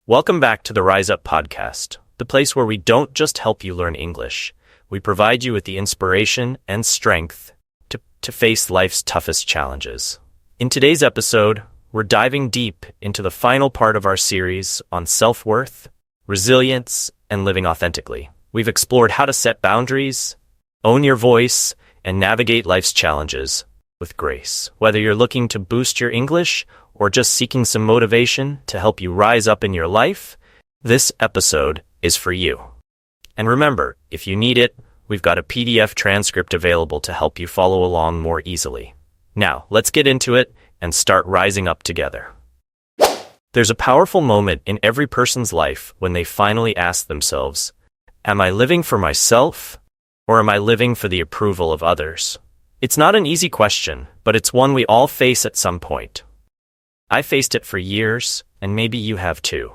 Welcome back to the Rise Up podcast, the place where we don't just help you learn English, we provide you with the inspiration and strength to face life's toughest challenges. In today's episode, we're diving deep into the final part of our series on self-worth, resilience, and living authentically. We've explored how to set boundaries, own your voice, and navigate life's challenges with grace. Whether you're looking to boost your English or just seeking some motivation to help you rise up in your life, this episode is for you. And remember, if you need it, we've got a PDF transcript available to help you follow along more easily. Now, let's get into it and start rising up together. There's a powerful moment in every person's life when they finally ask themselves, am I living for myself, or am I living for the approval of others? It's not an easy question, but it's one we all face at some point. I faced it for years, and maybe you have too.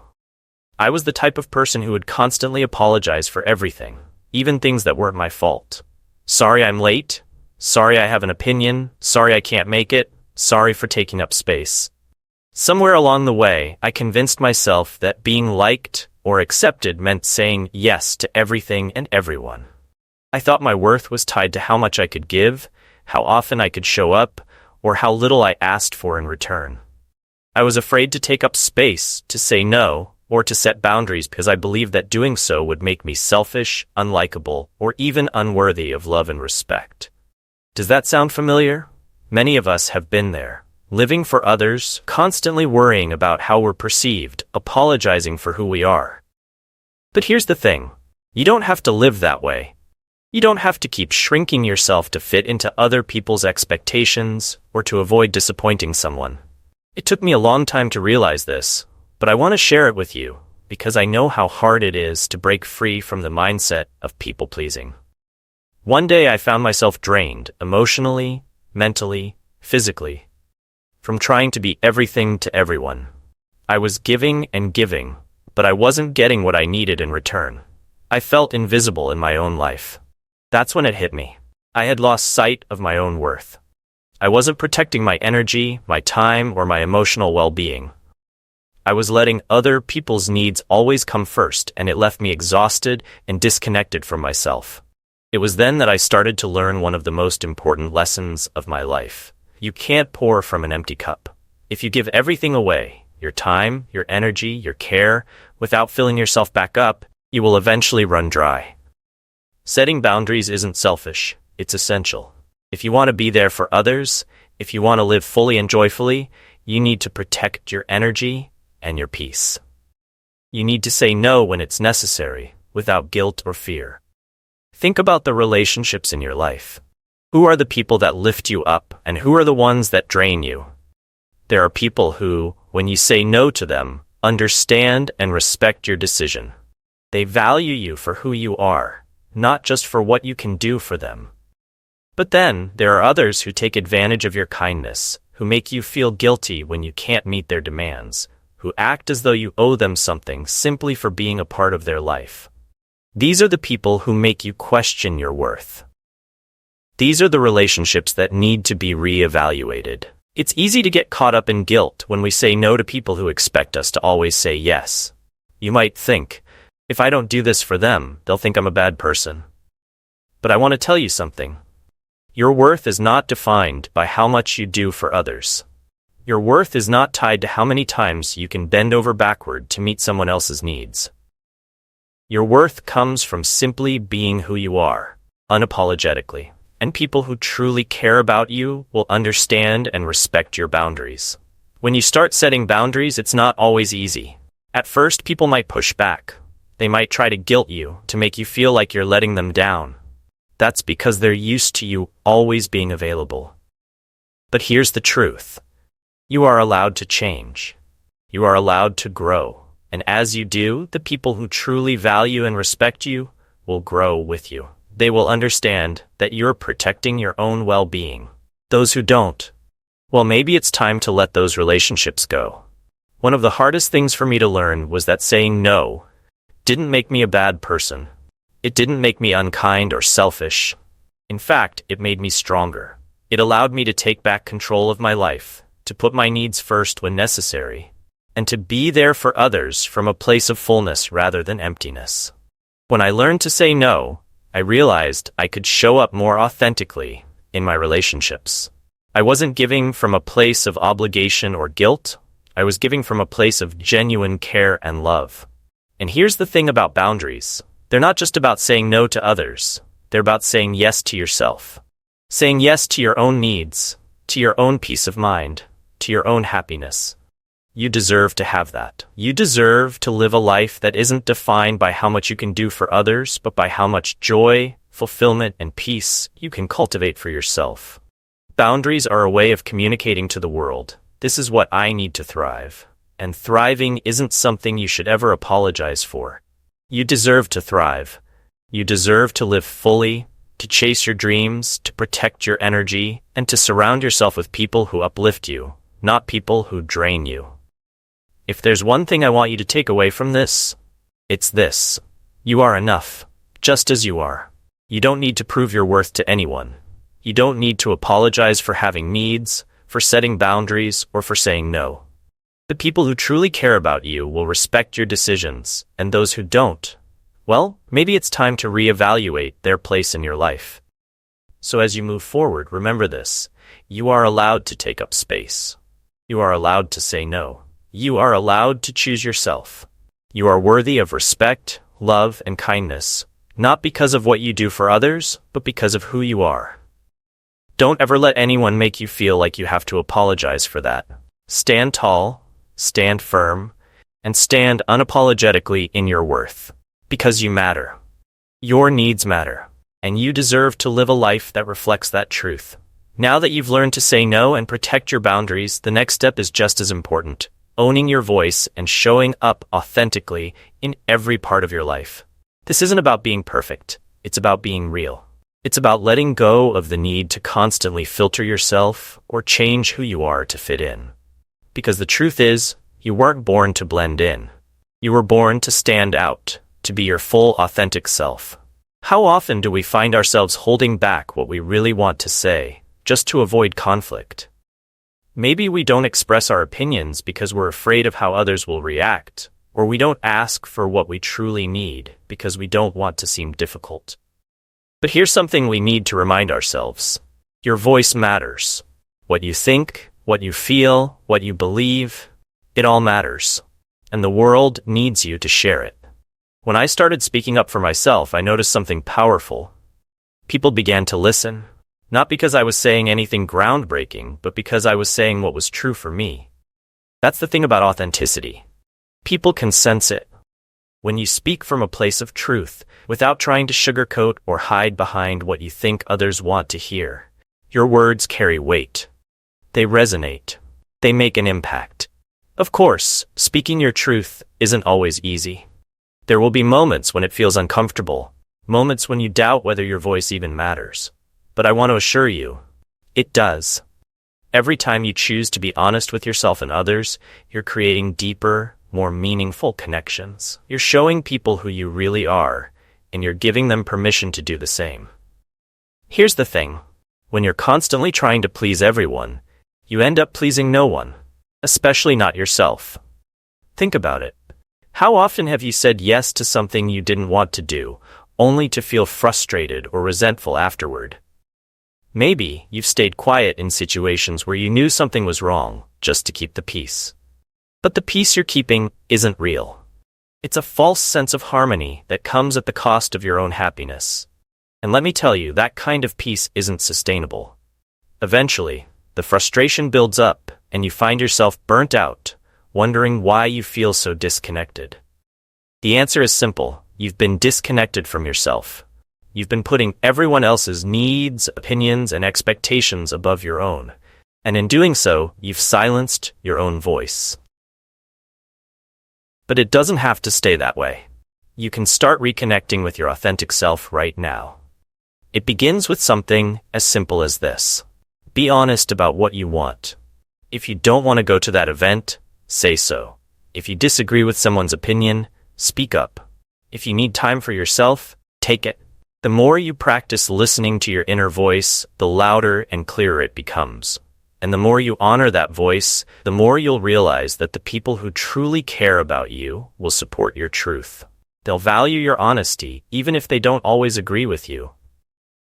I was the type of person who would constantly apologize for everything, even things that weren't my fault. Sorry I'm late. Sorry I have an opinion. Sorry I can't make it. Sorry for taking up space. Somewhere along the way, I convinced myself that being liked or accepted meant saying yes to everything and everyone. I thought my worth was tied to how much I could give, how often I could show up, or how little I asked for in return. I was afraid to take up space, to say no, or to set boundaries because I believed that doing so would make me selfish, unlikable, or even unworthy of love and respect. Does that sound familiar? Many of us have been there, living for others, constantly worrying about how we're perceived, apologizing for who we are. But here's the thing, you don't have to live that way. You don't have to keep shrinking yourself to fit into other people's expectations or to avoid disappointing someone. It took me a long time to realize this, but I want to share it with you because I know how hard it is to break free from the mindset of people-pleasing. One day I found myself drained emotionally, mentally, physically, from trying to be everything to everyone. I was giving and giving, but I wasn't getting what I needed in return. I felt invisible in my own life. That's when it hit me. I had lost sight of my own worth. I wasn't protecting my energy, my time, or my emotional well-being. I was letting other people's needs always come first, and it left me exhausted and disconnected from myself. It was then that I started to learn one of the most important lessons of my life. You can't pour from an empty cup. If you give everything away, your time, your energy, your care, without filling yourself back up, you will eventually run dry. Setting boundaries isn't selfish, it's essential. If you want to be there for others, if you want to live fully and joyfully, you need to protect your energy and your peace. You need to say no when it's necessary, without guilt or fear. Think about the relationships in your life. Who are the people that lift you up, and who are the ones that drain you? There are people who, when you say no to them, understand and respect your decision. They value you for who you are, not just for what you can do for them. But then, there are others who take advantage of your kindness, who make you feel guilty when you can't meet their demands, who act as though you owe them something simply for being a part of their life. These are the people who make you question your worth. These are the relationships that need to be reevaluated. It's easy to get caught up in guilt when we say no to people who expect us to always say yes. You might think, if I don't do this for them, they'll think I'm a bad person. But I want to tell you something. Your worth is not defined by how much you do for others. Your worth is not tied to how many times you can bend over backward to meet someone else's needs. Your worth comes from simply being who you are, unapologetically, and people who truly care about you will understand and respect your boundaries. When you start setting boundaries, it's not always easy. At first, people might push back. They might try to guilt you to make you feel like you're letting them down. That's because they're used to you always being available. But here's the truth. You are allowed to change. You are allowed to grow. And as you do, the people who truly value and respect you will grow with you. They will understand that you're protecting your own well-being. Those who don't, well, maybe it's time to let those relationships go. One of the hardest things for me to learn was that saying no didn't make me a bad person. It didn't make me unkind or selfish. In fact, it made me stronger. It allowed me to take back control of my life, to put my needs first when necessary, and to be there for others from a place of fullness rather than emptiness. When I learned to say no, I realized I could show up more authentically in my relationships. I wasn't giving from a place of obligation or guilt. I was giving from a place of genuine care and love. And here's the thing about boundaries. They're not just about saying no to others. They're about saying yes to yourself. Saying yes to your own needs, to your own peace of mind, to your own happiness. You deserve to have that. You deserve to live a life that isn't defined by how much you can do for others, but by how much joy, fulfillment, and peace you can cultivate for yourself. Boundaries are a way of communicating to the world. This is what I need to thrive. And thriving isn't something you should ever apologize for. You deserve to thrive. You deserve to live fully, to chase your dreams, to protect your energy, and to surround yourself with people who uplift you, not people who drain you. If there's one thing I want you to take away from this, it's this. You are enough, just as you are. You don't need to prove your worth to anyone. You don't need to apologize for having needs, for setting boundaries, or for saying no. The people who truly care about you will respect your decisions, and those who don't, well, maybe it's time to reevaluate their place in your life. So as you move forward, remember this. You are allowed to take up space. You are allowed to say no. You are allowed to choose yourself. You are worthy of respect, love, and kindness, not because of what you do for others, but because of who you are. Don't ever let anyone make you feel like you have to apologize for that. Stand tall, stand firm, and stand unapologetically in your worth. Because you matter. Your needs matter. And you deserve to live a life that reflects that truth. Now that you've learned to say no and protect your boundaries, the next step is just as important. Owning your voice and showing up authentically in every part of your life. This isn't about being perfect. It's about being real. It's about letting go of the need to constantly filter yourself or change who you are to fit in. Because the truth is, you weren't born to blend in. You were born to stand out, to be your full, authentic self. How often do we find ourselves holding back what we really want to say, just to avoid conflict? Maybe we don't express our opinions because we're afraid of how others will react, or we don't ask for what we truly need because we don't want to seem difficult. But here's something we need to remind ourselves. Your voice matters. What you think, what you feel, what you believe, it all matters. And the world needs you to share it. When I started speaking up for myself, I noticed something powerful. People began to listen. Not because I was saying anything groundbreaking, but because I was saying what was true for me. That's the thing about authenticity. People can sense it. When you speak from a place of truth, without trying to sugarcoat or hide behind what you think others want to hear, your words carry weight. They resonate. They make an impact. Of course, speaking your truth isn't always easy. There will be moments when it feels uncomfortable, moments when you doubt whether your voice even matters. But I want to assure you, it does. Every time you choose to be honest with yourself and others, you're creating deeper, more meaningful connections. You're showing people who you really are, and you're giving them permission to do the same. Here's the thing. When you're constantly trying to please everyone, you end up pleasing no one, especially not yourself. Think about it. How often have you said yes to something you didn't want to do, only to feel frustrated or resentful afterward? Maybe you've stayed quiet in situations where you knew something was wrong, just to keep the peace. But the peace you're keeping isn't real. It's a false sense of harmony that comes at the cost of your own happiness. And let me tell you, that kind of peace isn't sustainable. Eventually, the frustration builds up, and you find yourself burnt out, wondering why you feel so disconnected. The answer is simple. You've been disconnected from yourself. You've been putting everyone else's needs, opinions, and expectations above your own. And in doing so, you've silenced your own voice. But it doesn't have to stay that way. You can start reconnecting with your authentic self right now. It begins with something as simple as this. Be honest about what you want. If you don't want to go to that event, say so. If you disagree with someone's opinion, speak up. If you need time for yourself, take it. The more you practice listening to your inner voice, the louder and clearer it becomes. And the more you honor that voice, the more you'll realize that the people who truly care about you will support your truth. They'll value your honesty, even if they don't always agree with you.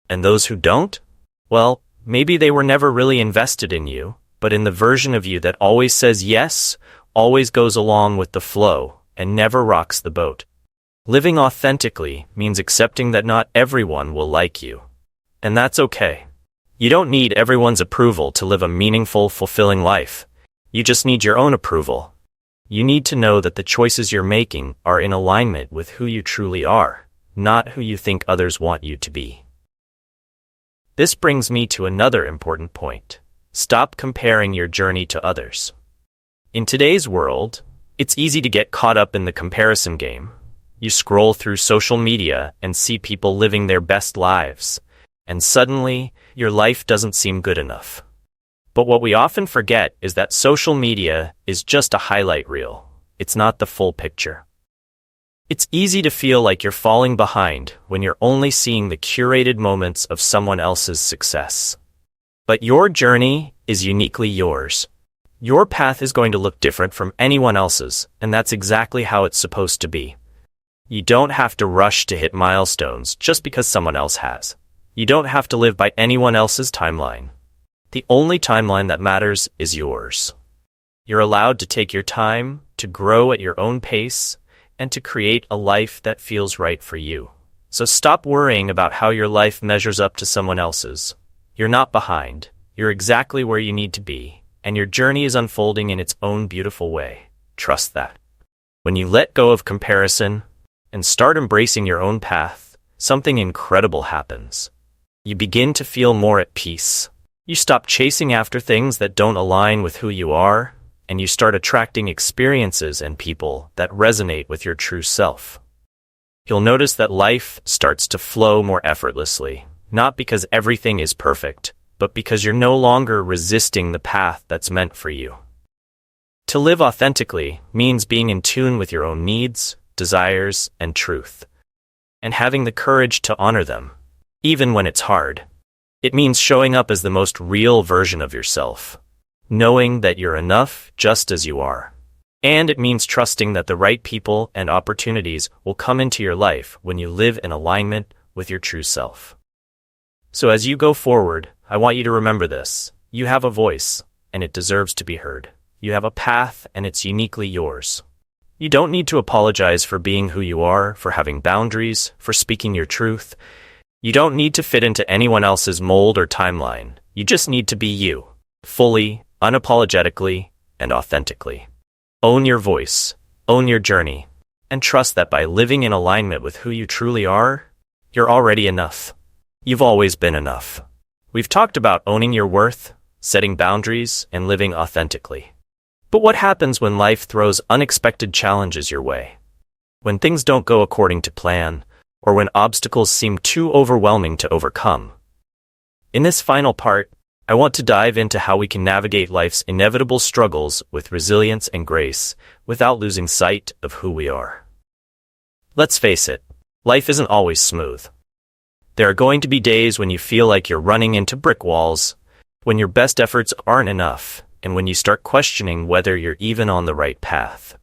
And those who don't? Well, maybe they were never really invested in you, but in the version of you that always says yes, always goes along with the flow, and never rocks the boat. Living authentically means accepting that not everyone will like you. And that's okay. You don't need everyone's approval to live a meaningful, fulfilling life. You just need your own approval. You need to know that the choices you're making are in alignment with who you truly are, not who you think others want you to be. This brings me to another important point. Stop comparing your journey to others. In today's world, it's easy to get caught up in the comparison game. You scroll through social media and see people living their best lives, and suddenly, your life doesn't seem good enough. But what we often forget is that social media is just a highlight reel. It's not the full picture. It's easy to feel like you're falling behind when you're only seeing the curated moments of someone else's success. But your journey is uniquely yours. Your path is going to look different from anyone else's, and that's exactly how it's supposed to be. You don't have to rush to hit milestones just because someone else has. You don't have to live by anyone else's timeline. The only timeline that matters is yours. You're allowed to take your time, to grow at your own pace, and to create a life that feels right for you. So stop worrying about how your life measures up to someone else's. You're not behind. You're exactly where you need to be, and your journey is unfolding in its own beautiful way. Trust that. When you let go of comparison and start embracing your own path, something incredible happens. You begin to feel more at peace. You stop chasing after things that don't align with who you are, and you start attracting experiences and people that resonate with your true self. You'll notice that life starts to flow more effortlessly, not because everything is perfect, but because you're no longer resisting the path that's meant for you. To live authentically means being in tune with your own needs, desires, and truth, and having the courage to honor them, even when it's hard. It means showing up as the most real version of yourself, knowing that you're enough just as you are. And it means trusting that the right people and opportunities will come into your life when you live in alignment with your true self. So as you go forward, I want you to remember this. You have a voice, and it deserves to be heard. You have a path, and it's uniquely yours. You don't need to apologize for being who you are, for having boundaries, for speaking your truth. You don't need to fit into anyone else's mold or timeline. You just need to be you, fully, unapologetically, and authentically. Own your voice, own your journey, and trust that by living in alignment with who you truly are, you're already enough. You've always been enough. We've talked about owning your worth, setting boundaries, and living authentically. But what happens when life throws unexpected challenges your way? When things don't go according to plan, or when obstacles seem too overwhelming to overcome? In this final part, I want to dive into how we can navigate life's inevitable struggles with resilience and grace without losing sight of who we are. Let's face it, life isn't always smooth. There are going to be days when you feel like you're running into brick walls, when your best efforts aren't enough, and when you start questioning whether you're even on the right path.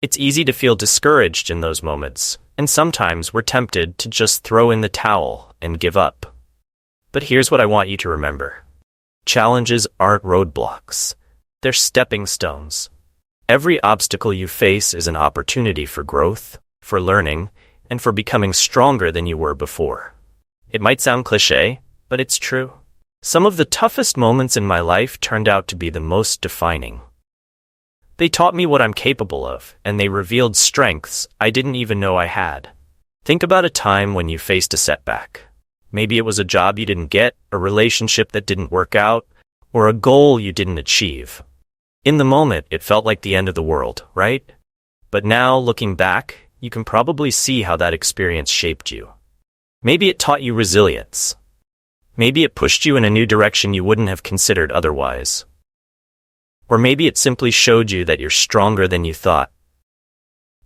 It's easy to feel discouraged in those moments, and sometimes we're tempted to just throw in the towel and give up. But here's what I want you to remember. Challenges aren't roadblocks. They're stepping stones. Every obstacle you face is an opportunity for growth, for learning, and for becoming stronger than you were before. It might sound cliché, but it's true. Some of the toughest moments in my life turned out to be the most defining. They taught me what I'm capable of, and they revealed strengths I didn't even know I had. Think about a time when you faced a setback. Maybe it was a job you didn't get, a relationship that didn't work out, or a goal you didn't achieve. In the moment, it felt like the end of the world, right? But now, looking back, you can probably see how that experience shaped you. Maybe it taught you resilience. Maybe it pushed you in a new direction you wouldn't have considered otherwise. Or maybe it simply showed you that you're stronger than you thought.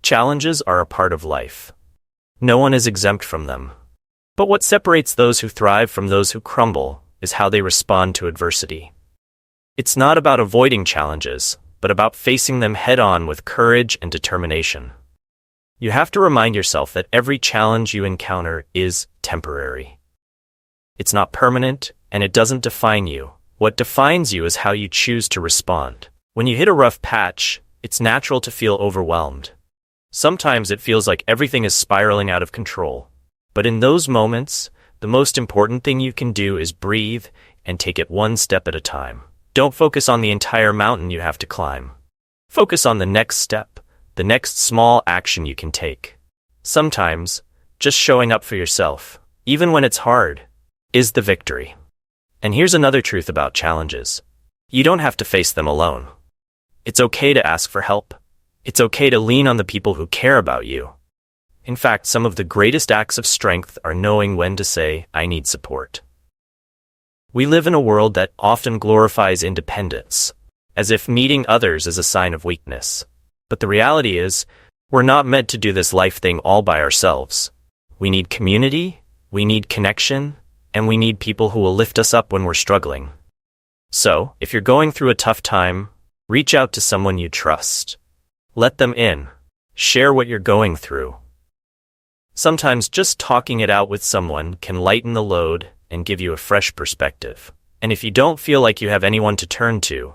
Challenges are a part of life. No one is exempt from them. But what separates those who thrive from those who crumble is how they respond to adversity. It's not about avoiding challenges, but about facing them head-on with courage and determination. You have to remind yourself that every challenge you encounter is temporary. It's not permanent, and it doesn't define you. What defines you is how you choose to respond. When you hit a rough patch, it's natural to feel overwhelmed. Sometimes it feels like everything is spiraling out of control. But in those moments, the most important thing you can do is breathe and take it one step at a time. Don't focus on the entire mountain you have to climb. Focus on the next step, the next small action you can take. Sometimes, just showing up for yourself, even when it's hard, is the victory. And here's another truth about challenges. You don't have to face them alone. It's okay to ask for help. It's okay to lean on the people who care about you. In fact, some of the greatest acts of strength are knowing when to say, "I need support." We live in a world that often glorifies independence, as if meeting others is a sign of weakness. But the reality is, we're not meant to do this life thing all by ourselves. We need community, we need connection, and we need people who will lift us up when we're struggling. So, if you're going through a tough time, reach out to someone you trust. Let them in. Share what you're going through. Sometimes just talking it out with someone can lighten the load and give you a fresh perspective. And if you don't feel like you have anyone to turn to,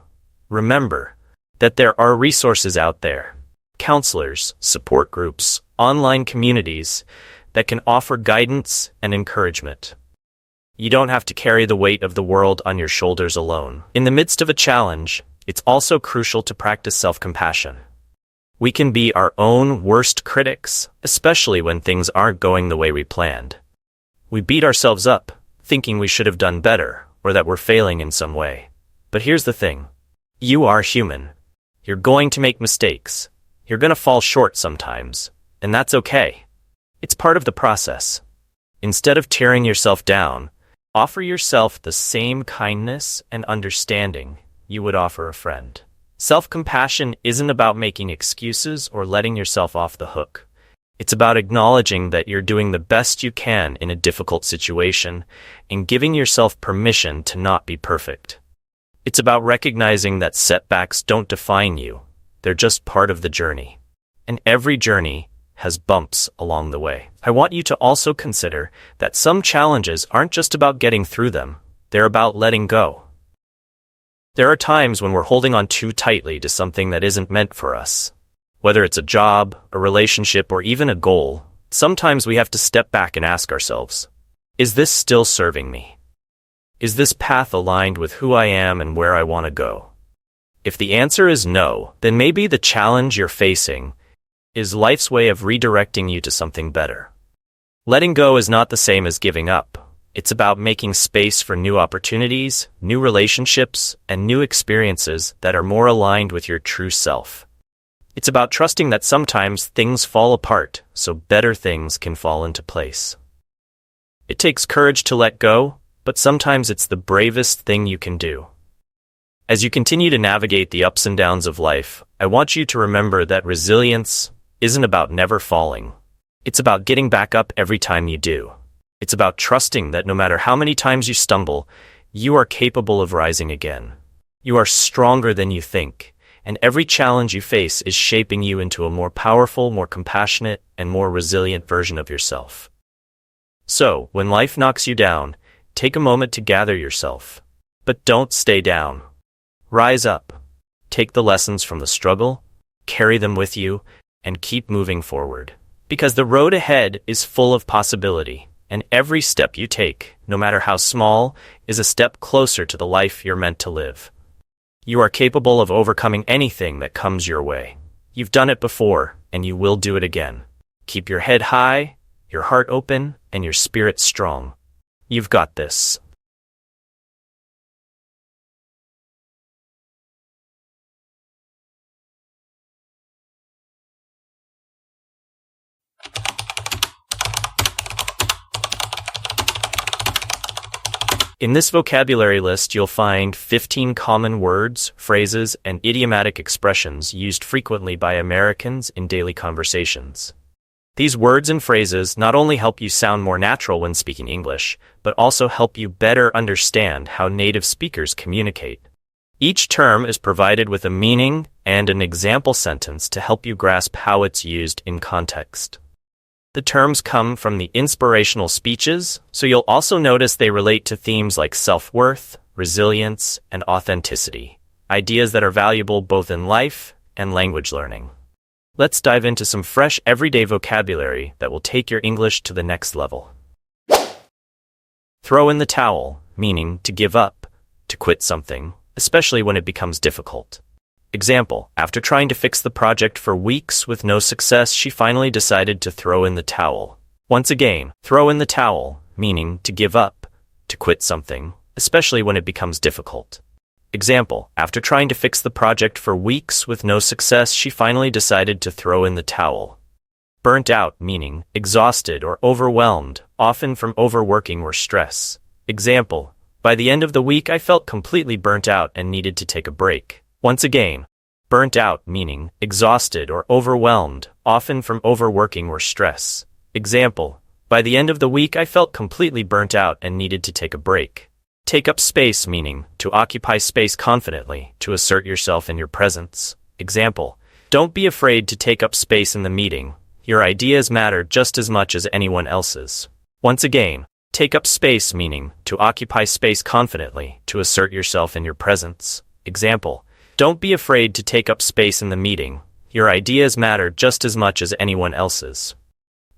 remember that there are resources out there, counselors, support groups, online communities that can offer guidance and encouragement. You don't have to carry the weight of the world on your shoulders alone. In the midst of a challenge, it's also crucial to practice self-compassion. We can be our own worst critics, especially when things aren't going the way we planned. We beat ourselves up, thinking we should have done better, or that we're failing in some way. But here's the thing. You are human. You're going to make mistakes. You're going to fall short sometimes, and that's okay. It's part of the process. Instead of tearing yourself down, offer yourself the same kindness and understanding you would offer a friend. Self-compassion isn't about making excuses or letting yourself off the hook. It's about acknowledging that you're doing the best you can in a difficult situation and giving yourself permission to not be perfect. It's about recognizing that setbacks don't define you. They're just part of the journey. And every journey has bumps along the way. I want you to also consider that some challenges aren't just about getting through them. They're about letting go. There are times when we're holding on too tightly to something that isn't meant for us. Whether it's a job, a relationship, or even a goal, sometimes we have to step back and ask ourselves, is this still serving me? Is this path aligned with who I am and where I want to go? If the answer is no, then maybe the challenge you're facing is life's way of redirecting you to something better. Letting go is not the same as giving up. It's about making space for new opportunities, new relationships, and new experiences that are more aligned with your true self. It's about trusting that sometimes things fall apart so better things can fall into place. It takes courage to let go, but sometimes it's the bravest thing you can do. As you continue to navigate the ups and downs of life, I want you to remember that resilience isn't about never falling. It's about getting back up every time you do. It's about trusting that no matter how many times you stumble, you are capable of rising again. You are stronger than you think, and every challenge you face is shaping you into a more powerful, more compassionate, and more resilient version of yourself. So, when life knocks you down, take a moment to gather yourself. But don't stay down. Rise up. Take the lessons from the struggle, carry them with you, and keep moving forward. Because the road ahead is full of possibility. And every step you take, no matter how small, is a step closer to the life you're meant to live. You are capable of overcoming anything that comes your way. You've done it before, and you will do it again. Keep your head high, your heart open, and your spirit strong. You've got this. In this vocabulary list, you'll find 15 common words, phrases, and idiomatic expressions used frequently by Americans in daily conversations. These words and phrases not only help you sound more natural when speaking English, but also help you better understand how native speakers communicate. Each term is provided with a meaning and an example sentence to help you grasp how it's used in context. The terms come from the inspirational speeches, so you'll also notice they relate to themes like self-worth, resilience, and authenticity, ideas that are valuable both in life and language learning. Let's dive into some fresh everyday vocabulary that will take your English to the next level. Throw in the towel, meaning to give up, to quit something, especially when it becomes difficult. Example, after trying to fix the project for weeks with no success, she finally decided to throw in the towel. Once again, throw in the towel, meaning to give up, to quit something, especially when it becomes difficult. Example, after trying to fix the project for weeks with no success, she finally decided to throw in the towel. Burnt out, meaning exhausted or overwhelmed, often from overworking or stress. Example, by the end of the week I felt completely burnt out and needed to take a break. Once again, burnt out, meaning exhausted or overwhelmed, often from overworking or stress. Example, by the end of the week I felt completely burnt out and needed to take a break. Take up space, meaning to occupy space confidently, to assert yourself in your presence. Example, don't be afraid to take up space in the meeting. Your ideas matter just as much as anyone else's. Once again, take up space, meaning to occupy space confidently, to assert yourself in your presence. Example, don't be afraid to take up space in the meeting. Your ideas matter just as much as anyone else's.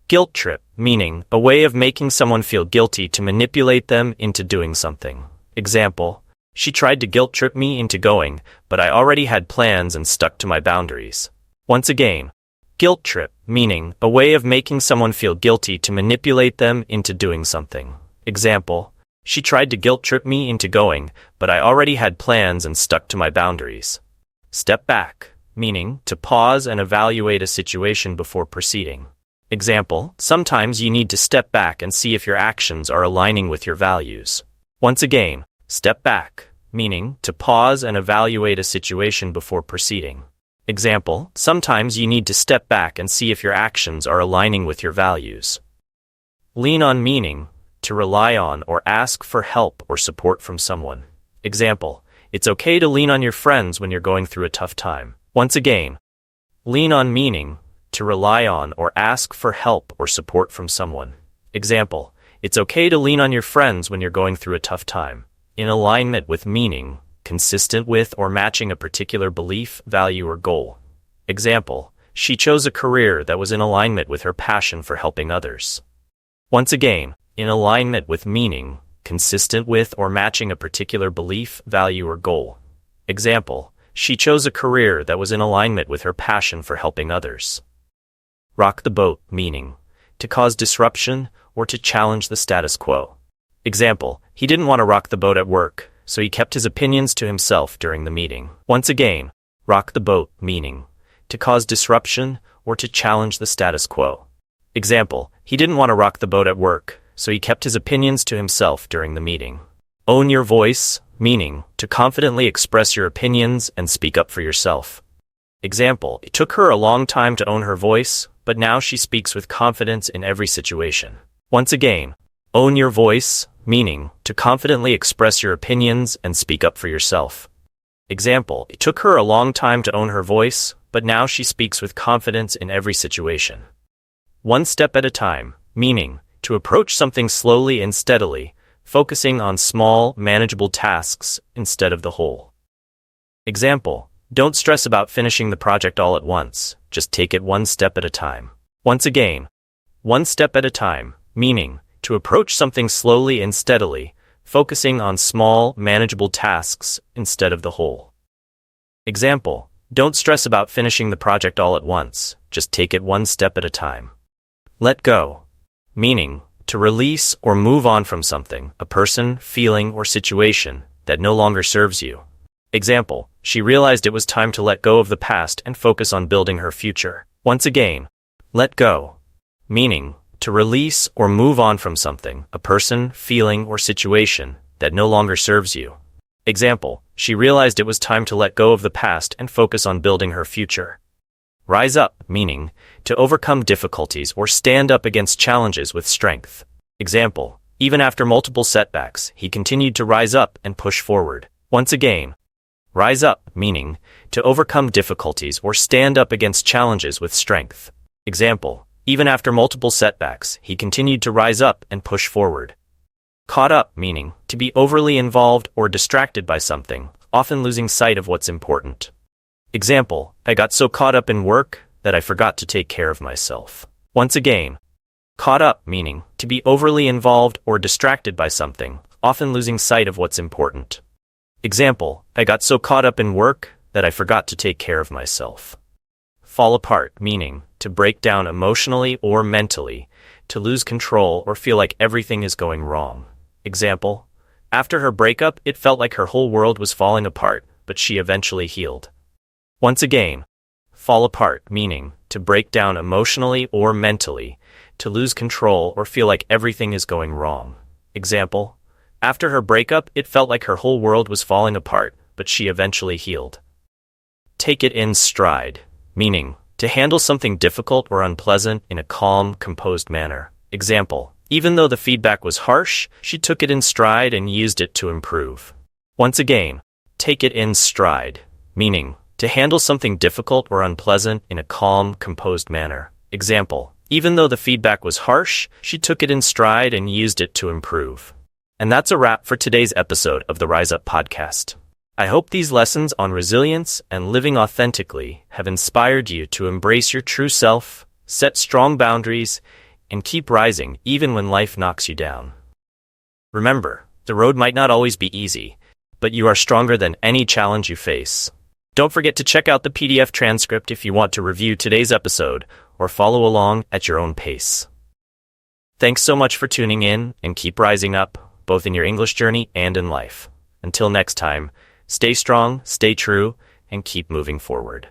Guilt trip, meaning a way of making someone feel guilty to manipulate them into doing something. Example, she tried to guilt trip me into going, but I already had plans and stuck to my boundaries. Once again, guilt trip, meaning a way of making someone feel guilty to manipulate them into doing something. Example, she tried to guilt trip me into going, but I already had plans and stuck to my boundaries. Step back, meaning to pause and evaluate a situation before proceeding. Example, sometimes you need to step back and see if your actions are aligning with your values. Once again, step back, meaning to pause and evaluate a situation before proceeding. Example, sometimes you need to step back and see if your actions are aligning with your values. Lean on, meaning to rely on or ask for help or support from someone. Example, it's okay to lean on your friends when you're going through a tough time. Once again, lean on, meaning to rely on or ask for help or support from someone. Example, it's okay to lean on your friends when you're going through a tough time. In alignment with, meaning consistent with or matching a particular belief, value, or goal. Example, she chose a career that was in alignment with her passion for helping others. Once again, in alignment with, meaning consistent with or matching a particular belief, value, or goal. Example, she chose a career that was in alignment with her passion for helping others. Rock the boat, meaning to cause disruption or to challenge the status quo. Example, he didn't want to rock the boat at work, so he kept his opinions to himself during the meeting. Once again, rock the boat, meaning to cause disruption or to challenge the status quo. Example, he didn't want to rock the boat at work, so he kept his opinions to himself during the meeting. Own your voice, meaning to confidently express your opinions and speak up for yourself. Example, it took her a long time to own her voice, but now she speaks with confidence in every situation. Once again, own your voice, meaning to confidently express your opinions and speak up for yourself. Example, it took her a long time to own her voice, but now she speaks with confidence in every situation. One step at a time, meaning to approach something slowly and steadily, focusing on small, manageable tasks instead of the whole. Example, don't stress about finishing the project all at once, just take it one step at a time. Once again, one step at a time, meaning to approach something slowly and steadily, focusing on small, manageable tasks instead of the whole. Example, don't stress about finishing the project all at once, just take it one step at a time. Let go, meaning to release or move on from something, a person, feeling, or situation that no longer serves you. Example, she realized it was time to let go of the past and focus on building her future. Once again, let go, meaning to release or move on from something, a person, feeling, or situation that no longer serves you. Example, she realized it was time to let go of the past and focus on building her future. Rise up, meaning to overcome difficulties or stand up against challenges with strength. Example, even after multiple setbacks, he continued to rise up and push forward. Once again, Rise up, meaning to overcome difficulties or stand up against challenges with strength. Example, even after multiple setbacks, he continued to rise up and push forward. Caught up, meaning to be overly involved or distracted by something, often losing sight of what's important. Example, I got so caught up in work that I forgot to take care of myself. Once again, caught up, meaning to be overly involved or distracted by something, often losing sight of what's important. Example, I got so caught up in work that I forgot to take care of myself. Fall apart, meaning to break down emotionally or mentally, to lose control or feel like everything is going wrong. Example, after her breakup, it felt like her whole world was falling apart, but she eventually healed. Once again, fall apart, meaning to break down emotionally or mentally, to lose control or feel like everything is going wrong. Example, after her breakup, it felt like her whole world was falling apart, but she eventually healed. Take it in stride, meaning to handle something difficult or unpleasant in a calm, composed manner. Example, even though the feedback was harsh, she took it in stride and used it to improve. Once again, take it in stride, meaning to handle something difficult or unpleasant in a calm, composed manner. Example, even though the feedback was harsh, she took it in stride and used it to improve. And that's a wrap for today's episode of the Rise Up podcast. I hope these lessons on resilience and living authentically have inspired you to embrace your true self, set strong boundaries, and keep rising even when life knocks you down. Remember, the road might not always be easy, but you are stronger than any challenge you face. Don't forget to check out the PDF transcript if you want to review today's episode or follow along at your own pace. Thanks so much for tuning in, and keep rising up, both in your English journey and in life. Until next time, stay strong, stay true, and keep moving forward.